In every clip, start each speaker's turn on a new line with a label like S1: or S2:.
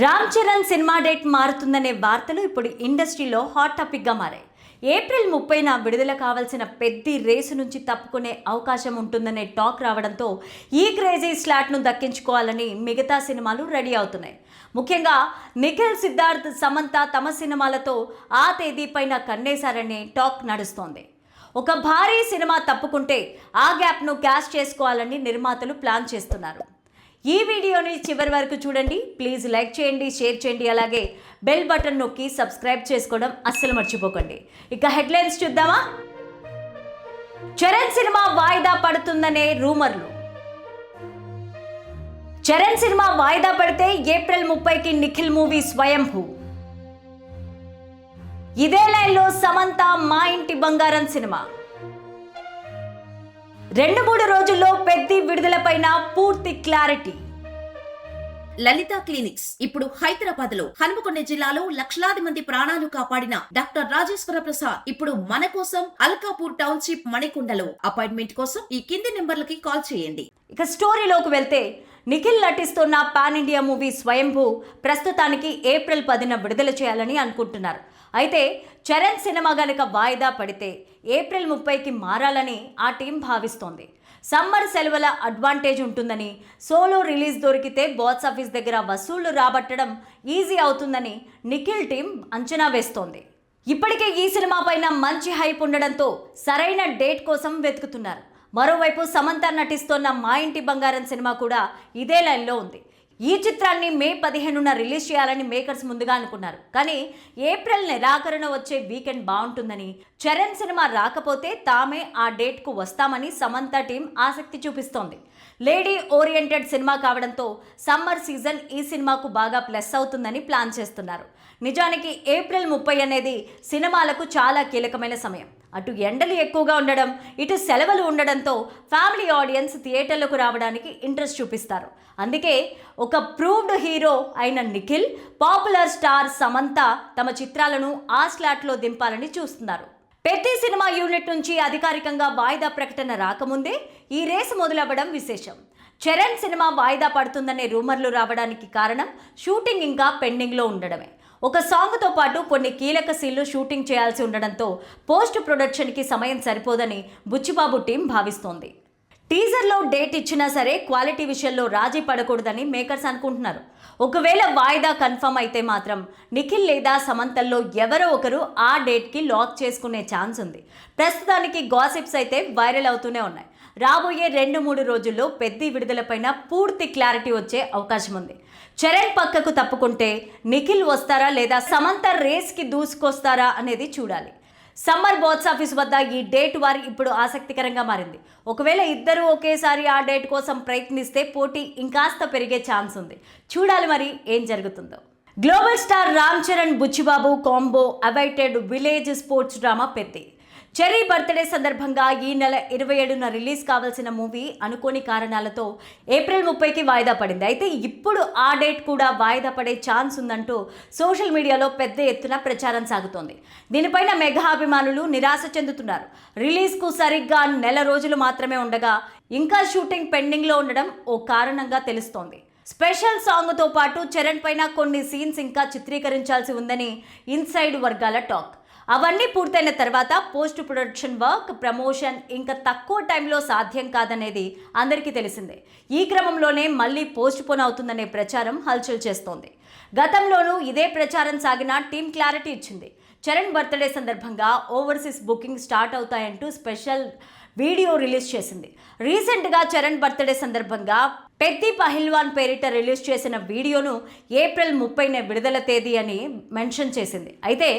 S1: Ram Charan cinema date మారుతుందనే వార్తలు ఇప్పుడు ఇండస్ట్రీలో హాట్ టాపిక్గా మారాయి. ఏప్రిల్ 30న విడుదల కావాల్సిన పెద్ద రేసు నుంచి తప్పుకునే అవకాశం ఉంటుందనే టాక్ రావడంతో ఈ క్రేజీ స్లాట్ను దక్కించుకోవాలని మిగతా సినిమాలు రెడీ అవుతున్నాయి. ముఖ్యంగా నిఖిల్, సిద్ధార్థ్, సమంత తమ సినిమాలతో ఆ తేదీపైన కన్నేశారనే టాక్ నడుస్తోంది. ఒక భారీ సినిమా తప్పుకుంటే ఆ గ్యాప్ను క్యాష్ చేసుకోవాలని నిర్మాతలు ప్లాన్ చేస్తున్నారు. ఈ వీడియోని చివరి వరకు చూడండి. ప్లీజ్ లైక్ చేయండి, షేర్ చేయండి, అలాగే బెల్ బటన్ నొక్కి సబ్స్క్రైబ్ చేసుకోవడం అస్సలు మర్చిపోకండి. ఇక హెడ్లైన్స్ చూద్దామా? చరణ్ సినిమా వాయిదా పడుతుందనే రూమర్లు. చరణ్ సినిమా వాయిదా పడితే ఏప్రిల్ 30కి నిఖిల్ మూవీ స్వయంభూ. ఇదే లైన్లో సమంత మా ఇంటి బంగారం సినిమా. 2-3 రోజుల్లో పెద్ద విడుదలపైన పూర్తి క్లారిటీ.
S2: లలిత క్లినిక్స్ ఇప్పుడు హైదరాబాద్ లో హనుమకొండ జిల్లాలో లక్షలాది మంది ప్రాణాలు కాపాడిన డాక్టర్ రాజేశ్వర ప్రసాద్ ఇప్పుడు మన కోసం అల్కాపూర్ టౌన్షిప్ మణికొండలో. అపాయింట్మెంట్ కోసం ఈ కింది నెంబర్లకి కాల్ చేయండి.
S1: ఇక స్టోరీలోకి వెళ్తే, నిఖిల్ నటిస్తున్న పాన్ ఇండియా మూవీ స్వయంభూ ప్రస్తుతానికి ఏప్రిల్ 10న విడుదల చేయాలని అనుకుంటున్నారు. అయితే చరణ్ సినిమా గనక వాయిదా పడితే ఏప్రిల్ 30కి మారాలని ఆ టీం భావిస్తోంది. సమ్మర్ సెలవుల అడ్వాంటేజ్ ఉంటుందని, సోలో రిలీజ్ దొరికితే బాక్స్ ఆఫీస్ దగ్గర వసూళ్లు రాబట్టడం ఈజీ అవుతుందని నిఖిల్ టీం అంచనా వేస్తోంది. ఇప్పటికే ఈ సినిమా పైన మంచి హైప్ ఉండడంతో సరైన డేట్ కోసం వెతుకుతున్నారు. మరోవైపు సమంత నటిస్తోన్న మా ఇంటి బంగారం సినిమా కూడా ఇదే లైన్లో ఉంది. ఈ చిత్రాన్ని మే 15న రిలీజ్ చేయాలని మేకర్స్ ముందుగా అనుకున్నారు. కానీ ఏప్రిల్ నెలాఖరున వచ్చే వీకెండ్ బాగుంటుందని, చరణ్ సినిమా రాకపోతే తామే ఆ డేట్కు వస్తామని సమంత టీం ఆసక్తి చూపిస్తోంది. లేడీ ఓరియంటెడ్ సినిమా కావడంతో సమ్మర్ సీజన్ ఈ సినిమాకు బాగా ప్లస్ అవుతుందని ప్లాన్ చేస్తున్నారు. నిజానికి ఏప్రిల్ 30 అనేది సినిమాలకు చాలా కీలకమైన సమయం. అటు ఎండలు ఎక్కువగా ఉండడం, ఇటు సెలవులు ఉండడంతో ఫ్యామిలీ ఆడియన్స్ థియేటర్లకు రావడానికి ఇంట్రెస్ట్ చూపిస్తారు. అందుకే ఒక ప్రూవ్డ్ హీరో అయిన నిఖిల్, పాపులర్ స్టార్ సమంత తమ చిత్రాలను ఆ స్లాట్లో దింపాలని చూస్తున్నారు. పెద్ద సినిమా యూనిట్ నుంచి అధికారికంగా వాయిదా ప్రకటన రాకముందే ఈ రేసు మొదలవ్వడం విశేషం. చరణ్ సినిమా వాయిదా పడుతుందనే రూమర్లు రావడానికి కారణం షూటింగ్ ఇంకా పెండింగ్లో ఉండడమే. ఒక సాంగ్తో పాటు కొన్ని కీలక సీన్లు షూటింగ్ చేయాల్సి ఉండడంతో పోస్ట్ ప్రొడక్షన్కి సమయం సరిపోదని బుచ్చిబాబు టీం భావిస్తోంది. టీజర్లో డేట్ ఇచ్చినా సరే క్వాలిటీ విషయంలో రాజీ పడకూడదని మేకర్స్ అనుకుంటున్నారు. ఒకవేళ వాయిదా కన్ఫర్మ్ అయితే మాత్రం నిఖిల్ లేదా సమంతల్లో ఎవరో ఒకరు ఆ డేట్కి లాక్ చేసుకునే ఛాన్స్ ఉంది. ప్రస్తుతానికి గాసిప్స్ అయితే వైరల్ అవుతూనే ఉన్నాయి. రాబోయే 2-3 రోజుల్లో పెద్ద విడుదలపైన పూర్తి క్లారిటీ వచ్చే అవకాశం ఉంది. చరణ్ పక్కకు తప్పుకుంటే నిఖిల్ వస్తారా లేదా సమంత రేస్కి దూసుకొస్తారా అనేది చూడాలి. సమ్మర్ బాక్స్ ఆఫీస్ వద్ద ఈ డేట్ వారి ఇప్పుడు ఆసక్తికరంగా మారింది. ఒకవేళ ఇద్దరు ఒకేసారి ఆ డేట్ కోసం ప్రయత్నిస్తే పోటీ ఇంకాస్త పెరిగే ఛాన్స్ ఉంది. చూడాలి మరి ఏం జరుగుతుందో. Global star Ram Charan, Buchibabu combo awaited village sports drama Peddi. Cherry birthday సందర్భంగా ఈ నెల 27న రిలీజ్ కావాల్సిన మూవీ అనుకోని కారణాలతో ఏప్రిల్ 30కి వాయిదా పడింది. అయితే ఇప్పుడు ఆ డేట్ కూడా వాయిదా పడే ఛాన్స్ ఉందంటూ సోషల్ మీడియాలో పెద్ద ఎత్తున ప్రచారం సాగుతోంది. దీనిపైన మెగా అభిమానులు నిరాశ చెందుతున్నారు. రిలీజ్కు సరిగ్గా నెల రోజులు మాత్రమే ఉండగా ఇంకా షూటింగ్ పెండింగ్లో ఉండడం ఓ కారణంగా తెలుస్తోంది. స్పెషల్ సాంగ్తో పాటు చరణ్ పైన కొన్ని సీన్స్ ఇంకా చిత్రీకరించాల్సి ఉందని ఇన్సైడ్ వర్గాల టాక్. అవన్నీ పూర్తయిన తర్వాత పోస్ట్ ప్రొడక్షన్ వర్క్, ప్రమోషన్ ఇంకా తక్కువ టైంలో సాధ్యం కాదనేది అందరికీ తెలిసిందే. ఈ క్రమంలోనే మళ్ళీ పోస్ట్ పోన్ అవుతుందనే ప్రచారం హల్చల్ చేస్తోంది. గతంలోనూ ఇదే ప్రచారం సాగిన టీం క్లారిటీ ఇచ్చింది. చరణ్ బర్త్డే సందర్భంగా ఓవర్సీస్ బుకింగ్ స్టార్ట్ అవుతాయంటూ స్పెషల్ వీడియో రిలీజ్ చేసింది. రీసెంట్గా చరణ్ బర్త్డే సందర్భంగా పెద్ది పహిల్వాన్ పేరిట రిలీజ్ చేసిన వీడియోను ఏప్రిల్ 30న విడుదల తేదీ అని మెన్షన్ చేసింది. అయితే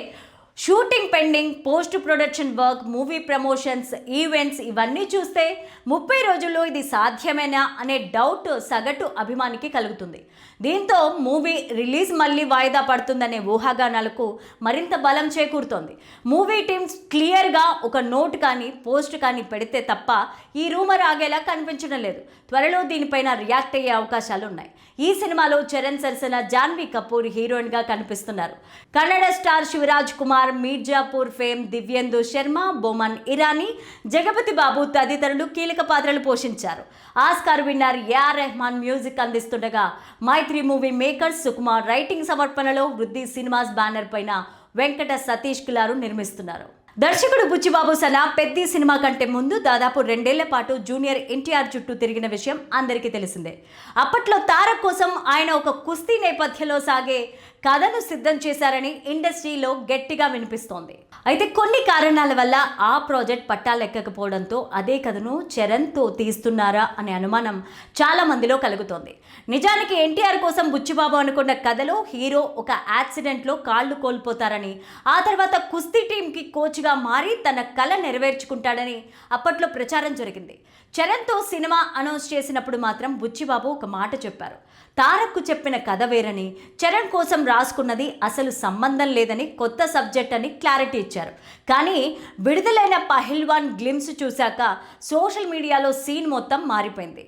S1: shooting pending, post production work, movie promotions, events ఇవన్నీ చూస్తే 30 రోజుల్లో ఇది సాధ్యమేనా అనే డౌట్ సగటు అభిమానికి కలుగుతుంది. దీంతో మూవీ రిలీజ్ మళ్ళీ వాయిదా పడుతుందనే ఊహాగానాలకు మరింత బలం చేకూరుతోంది. మూవీ టీమ్స్ క్లియర్గా ఒక నోట్ కానీ పోస్ట్ కానీ పెడితే తప్ప ఈ రూమర్ ఆగేలా కనిపించడం లేదు. త్వరలో దీనిపైన రియాక్ట్ అయ్యే అవకాశాలు ఉన్నాయి. ఈ సినిమాలో చరణ్ సరసన జాన్వీ కపూర్ హీరోయిన్గా కనిపిస్తున్నారు. కన్నడ స్టార్ శివరాజ్ కుమార్, మీర్జాపూర్ ఫేమ్ దివ్యేందు శర్మ, బొమన్ ఇరానీ, జగపతి బాబు తదితరులు కీలక పాత్రలు పోషించారు. Oscar winner AR Rahman music అందిస్తుండగా మై Mythri movie makers Sukumar writing సమర్పణలో వృద్ధి సినిమాస్ బ్యానర్ పైన వెంకట సతీష్ కిలారు నిర్మిస్తున్నారు. దర్శకుడు బుచ్చిబాబు సనా పెద్ది సినిమా కంటే ముందు దాదాపు 2 ఏళ్ల పాటు జూనియర్ ఎన్టీఆర్ చుట్టూ తిరిగిన విషయం అందరికీ తెలిసిందే. అప్పట్లో తారక్ కోసం ఆయన ఒక కుస్తీ నేపథ్యంలో సాగే కథను సిద్ధం చేశారని ఇండస్ట్రీలో గట్టిగా వినిపిస్తోంది. అయితే కొన్ని కారణాల వల్ల ఆ ప్రాజెక్ట్ పట్టాలెక్కకపోవడంతో అదే కథను చరణ్తో తీస్తున్నారా అనే అనుమానం చాలా మందిలో కలుగుతోంది. నిజానికి ఎన్టీఆర్ కోసం బుచ్చిబాబు అనుకున్న కథలో హీరో ఒక యాక్సిడెంట్లో కాళ్ళు కోల్పోతారని, ఆ తర్వాత కుస్తీ టీంకి కోచ్గా మారి తన కళ నెరవేర్చుకుంటాడని అప్పట్లో ప్రచారం జరిగింది. చరణ్తో సినిమా అనౌన్స్ చేసినప్పుడు మాత్రం బుచ్చిబాబు ఒక మాట చెప్పారు. తారక్కు చెప్పిన కథ వేరని, చరణ్ కోసం రాసుకున్నది అసలు సంబంధం లేదని, కొత్త సబ్జెక్ట్ అని క్లారిటీ ఇచ్చారు. కానీ విడుదలైన పహిల్వాన్ గ్లిమ్స్ చూశాక సోషల్ మీడియాలో సీన్ మొత్తం మారిపోయింది.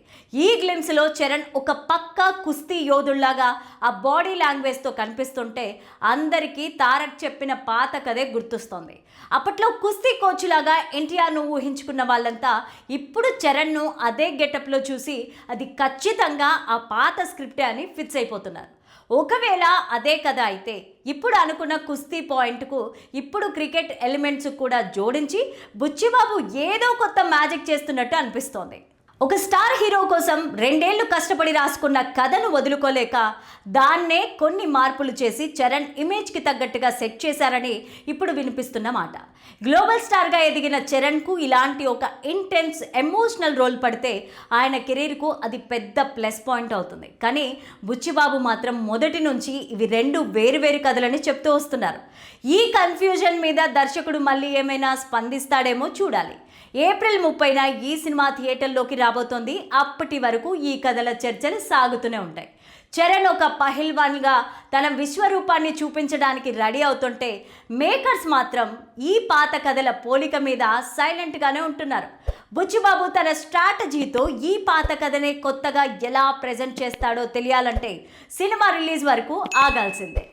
S1: ఈ గ్లిమ్స్లో చరణ్ ఒక పక్కా కుస్తీ యోధుల్లాగా ఆ బాడీ లాంగ్వేజ్తో కనిపిస్తుంటే అందరికీ తారక్ చెప్పిన పాత కథే గుర్తొస్తోంది. అప్పట్లో కుస్తీ కోచ్ లాగా ఎన్టీఆర్ను ఊహించుకున్న వాళ్ళంతా ఇప్పుడు చరణ్ను అదే గెటప్లో చూసి అది ఖచ్చితంగా ఆ పాత స్క్రిప్టే అని ఫిక్స్ అయిపోతున్నారు. ఒకవేళ అదే కథ అయితే ఇప్పుడు అనుకున్న కుస్తీ పాయింట్కు ఇప్పుడు క్రికెట్ ఎలిమెంట్స్ కూడా జోడించి బుచ్చిబాబు ఏదో కొత్త మ్యాజిక్ చేస్తున్నట్టు అనిపిస్తోంది. ఒక స్టార్ హీరో కోసం 2 ఏళ్లు కష్టపడి రాసుకున్న కథను వదులుకోలేక దాన్నే కొన్ని మార్పులు చేసి చరణ్ ఇమేజ్కి తగ్గట్టుగా సెట్ చేశారని ఇప్పుడు వినిపిస్తున్న మాట. గ్లోబల్ స్టార్గా ఎదిగిన చరణ్కు ఇలాంటి ఒక ఇంటెన్స్ ఎమోషనల్ రోల్ పడితే ఆయన కెరీర్కు అది పెద్ద ప్లస్ పాయింట్ అవుతుంది. కానీ బుచ్చిబాబు మాత్రం మొదటి నుంచి ఇవి 2 వేరు కథలని చెప్తూ వస్తున్నారు. ఈ కన్ఫ్యూజన్ మీద దర్శకుడు మళ్ళీ ఏమైనా స్పందిస్తాడేమో చూడాలి. ఏప్రిల్ 30న ఈ సినిమా థియేటర్లోకి రాబోతోంది. అప్పటి వరకు ఈ కథల చర్చలు సాగుతూనే ఉంటాయి. చరణ్ ఒక పహిల్వాన్గా తన విశ్వరూపాన్ని చూపించడానికి రెడీ అవుతుంటే మేకర్స్ మాత్రం ఈ పాత కథల పోలిక మీద సైలెంట్గానే ఉంటున్నారు. బుచ్చిబాబు తన స్ట్రాటజీతో ఈ పాత కథనే కొత్తగా ఎలా ప్రజెంట్ చేస్తాడో తెలియాలంటే సినిమా రిలీజ్ వరకు ఆగాల్సిందే.